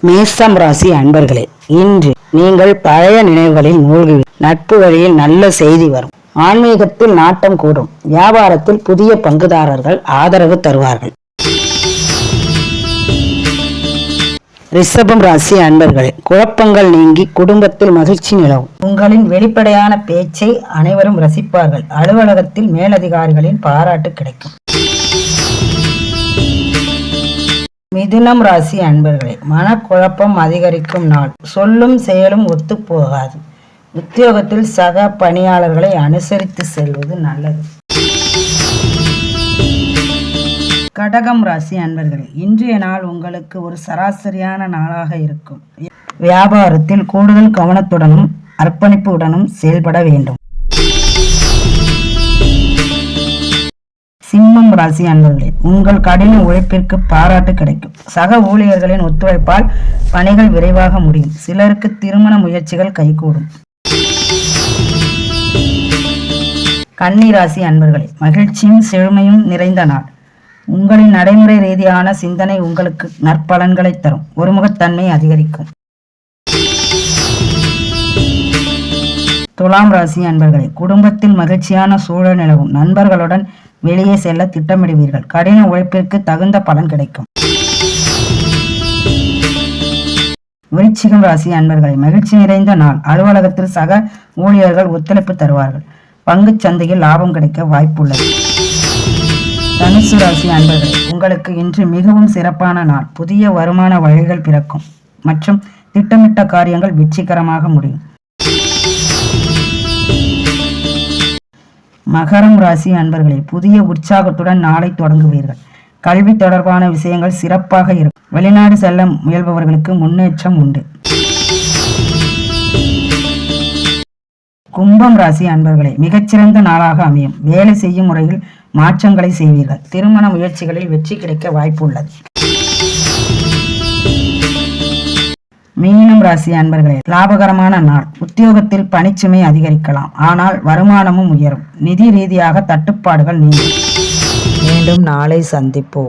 மேஷம் ராசி அன்பர்களே, இன்று நீங்கள் பழைய நினைவுகளில் மூழ்கி நட்பு வழியில் நல்ல செய்தி வரும். ஆன்மீகத்தில் நாட்டம் கூடும். வியாபாரத்தில் புதிய பங்குதாரர்கள் ஆதரவு தருவார்கள். ரிஷபம் ராசி அன்பர்களே, குழப்பங்கள் நீங்கி குடும்பத்தில் மகிழ்ச்சி நிலவும். உங்களின் வெளிப்படையான பேச்சை அனைவரும் ரசிப்பார்கள். அலுவலகத்தில் மேலதிகாரிகளின் பாராட்டு கிடைக்கும். மிதுனம் ராசி அன்பர்களே, மனக்குழப்பம் அதிகரிக்கும் நாள். சொல்லும் செயலும் ஒத்து போகாது. உத்தியோகத்தில் சக பணியாளர்களை அனுசரித்து செல்வது நல்லது. கடகம் ராசி அன்பர்களே, இன்றைய நாள் உங்களுக்கு ஒரு சராசரியான நாளாக இருக்கும். வியாபாரத்தில் கூடுதல் கவனத்துடனும் அர்ப்பணிப்புடனும் செயல்பட வேண்டும். சிம்மம் ராசி அன்பர்களே, உங்கள் கடின உழைப்பிற்கு பாராட்டு கிடைக்கும். சக ஊழியர்களின் ஒத்துழைப்பால் பணிகள் விரைவாக முடியும். சிலருக்கு திருமண முயற்சிகள் கைகூடும். கன்னி ராசி அன்பர்களே, மகிழ்ச்சியும் செழுமையும் நிறைந்த நாள். உங்களின் நடைமுறை ரீதியான சிந்தனை உங்களுக்கு நற்பலன்களை தரும். ஒருமுகத்தன்மை அதிகரிக்கும். துலாம் ராசி அன்பர்களே, குடும்பத்தில் மகிழ்ச்சியான சூழல் நிலவும். நண்பர்களுடன் வெளியே செல்ல திட்டமிடுவீர்கள். கடின உழைப்பிற்கு தகுந்த பலன் கிடைக்கும். விருச்சிகம் ராசி அன்பர்களை, மகிழ்ச்சி நிறைந்த நாள். அலுவலகத்தில் சக ஊழியர்கள் ஒத்துழைப்பு தருவார்கள். பங்கு சந்தையில் லாபம் கிடைக்க வாய்ப்புள்ளது. தனுசு ராசி அன்பர்களே, உங்களுக்கு இன்று மிகவும் சிறப்பான நாள். புதிய வருமான வழிகள் பிறக்கும் மற்றும் திட்டமிட்ட காரியங்கள் வெற்றிகரமாக முடியும். மகரம் ராசி அன்பர்களே, புதிய உற்சாகத்துடன் நாளை தொடங்குவீர்கள். கல்வி தொடர்பான விஷயங்கள் சிறப்பாக இருக்கும். வெளிநாடு செல்ல முயல்பவர்களுக்கு முன்னேற்றம் உண்டு. கும்பம் ராசி அன்பர்களே, மிகச்சிறந்த நாளாக அமையும். வேலை செய்யும் முறையில் மாற்றங்களை செய்வீர்கள். திருமண முயற்சிகளில் வெற்றி கிடைக்க வாய்ப்பு உள்ளது. மீனம் ராசி அன்பர்களே, லாபகரமான நாள். உத்தியோகத்தில் பணிச்சுமை அதிகரிக்கலாம், ஆனால் வருமானமும் உயரும். நிதி ரீதியாக தட்டுப்பாடுகள் நீங்கும். மீண்டும் நாளை சந்திப்போம்.